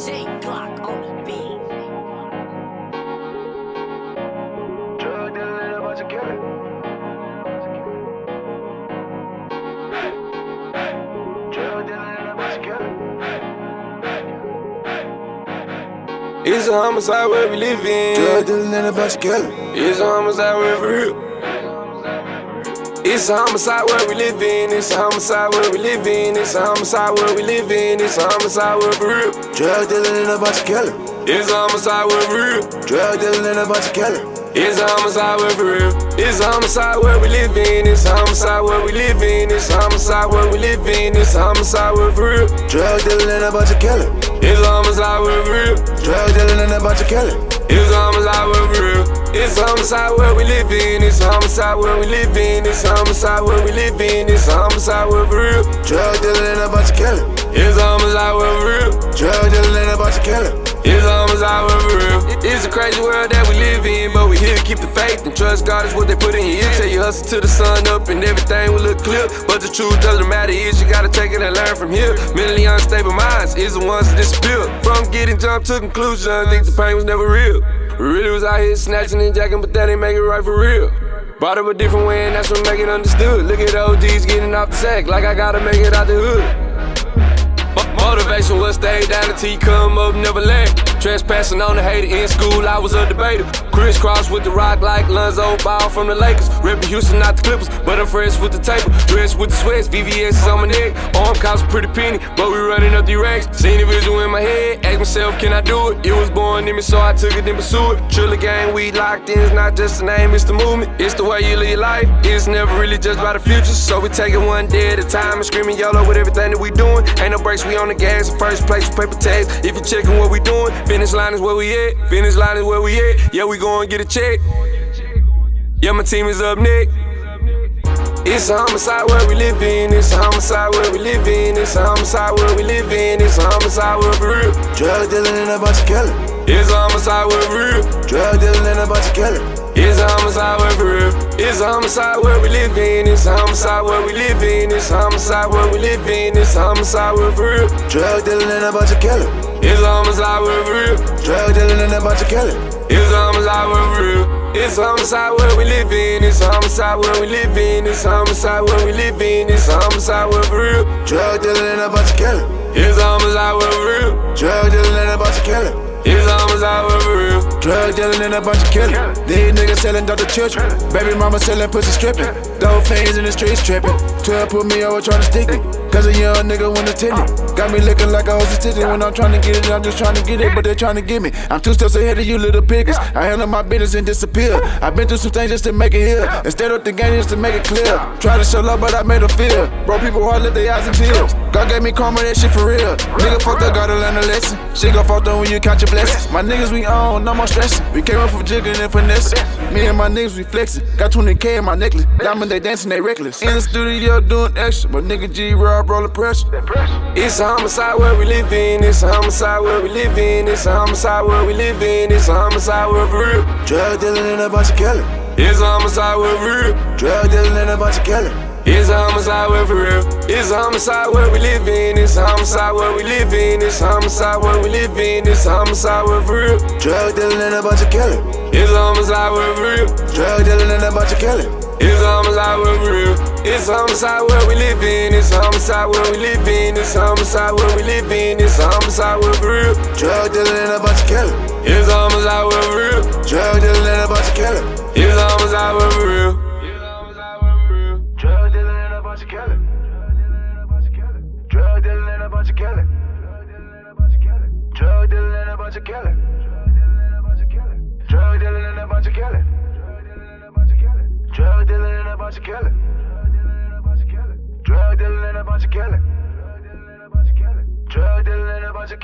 J Glock on the beat. Drug dealer and a bunch of killers. Drug dealer and a bunch of killers. It's a homicide where we live in. Drug dealer and a bunch of killers. It's a homicide where we real. It's a homicide where we live in. It's a homicide where we live in. It's a homicide where we live in. It's a homicide where we real. Drug dealer and a bunch of killers. It's a homicide where we real. Drug dealer and a bunch of killers. It's a homicide where we real. It's a homicide where we live in. It's a homicide where we live in. It's a homicide where we live in. It's a homicide where we real. Drug dealer and a bunch of killers. It's a homicide where we real. Drug dealer and a bunch of killers. It's a homicide where we real. It's a homicide where we live in. It's a homicide where we live in. It's a homicide where we live in. It's a homicide where we real. Drug dealer and a bunch of killers. It's a homicide where we real. Drug dealer and a bunch of killers. It's a homicide where we real. It's a crazy world that we live in, but we here to keep the faith and trust God is what they put in here. Tell you hustle till the sun up and everything will look clear, but the truth doesn't matter. Is you gotta take it and learn from here. Mentally unstable minds is the ones that disappear. From getting jumped to conclusions, I think the pain was never real. We really was out here snatching and jacking, but that ain't make it right for real. Brought up a different way and that's what make it understood. Look at OGs getting off the sack like I gotta make it out the hood. Motivation was stay down until you come up, never lack. Trespassing on the hater in school, I was a debater. Crisscross with the rock like Lonzo Ball from the Lakers. Reppin' Houston, not the Clippers, but I'm fresh with the taper. Dressed with the sweats, VVS is on my neck. Arm costs a pretty penny, but we running up the racks. Seen the visual in my head, asked myself, can I do it? It was born in me, so I took it and pursued it. Trillagxng, we locked in, it's not just a name, it's the movement. It's the way you live your life, it's never really just about the future. So we take it one day at a time and screaming YOLO with everything that we doing. Ain't no brakes, we on the gas, in first place with paper tags. If you checking what we doing, finish line is where we at, finish line is where we at. Yeah, we gon' get a check. Yeah, my team is up next. It's a homicide where we live in. It's a homicide where we live in. It's a homicide where we live in. It's a homicide where we real. Drug dealer and a bunch of killers. It's a homicide where we real. Drug dealer and a bunch of killers. It's a homicide where we real. It's a homicide where we live in. It's a homicide where we live in. It's a homicide where we live in. It's a homicide where we real. Drug dealer and a bunch of killers. It's a homicide where we real. Drug dealer and a bunch of killers. It's a homicide where we real. It's a homicide where we live in. It's a homicide where we live in. It's a homicide where we live in. It's a homicide where we real. Drug dealer and a bunch of killers. It's a homicide where we real. Drug dealer and a bunch of killers. It's a homicide where we real. Drug dealing and a bunch of killers. These niggas selling dope to children. Baby mama selling pussy stripping. Dope fiends in the streets tripping. 12 put me over trying to stick it. Cause a young nigga went attended. Got me looking like I was attended. When I'm trying to get it, I'm just trying to get it, but they're trying to get me. I'm 2 steps ahead of you little pickers. I handle my business and disappear. I've been through some things just to make it here. Instead of the game just to make it clear. Try to show love, but I made her feel. Bro, people hard let their eyes in tears. God gave me karma, that shit for real. Nigga fucked up, gotta learn a lesson. Shit gon' fucked up when you count your blessings. My niggas, we on, no more stressing. We came up from jigging and finessing. Me and my niggas, we flexing. Got 20K in my necklace. Diamond, they dancing, they reckless. In the studio doing extra, but nigga G Rob rollin' pressure. It's a homicide where we live in. It's a homicide where we live in. It's a homicide where we live in. It's a homicide where we real. Drug dealing and a bunch of killers. It's a homicide where we real. Drug dealing and a bunch of killers. It's a homicide where we real. It's a homicide where we live in. It's a homicide where we live in. It's a homicide where we live in. It's a homicide where we real. Drug dealing and a bunch of killers. It's a homicide where we real. Drug dealing and a bunch of killers. It's a homicide where we real. It's a homicide where we live in. It's a homicide where we live in. It's a homicide where we live in. It's a homicide where we real. Drug dealing and a bunch of killers. It's a homicide where we real. Drug dealing and a bunch of killers. It's a homicide where we real. Drug dealing and a bunch of killers. Drug dealing and a bunch of killers. Drug dealing and a bunch of killers. Drug dealing and a bunch of killers. Drug dealing and a bunch of killers. Drug dealing and a bunch of killers. Drug dealing and a bunch of killers.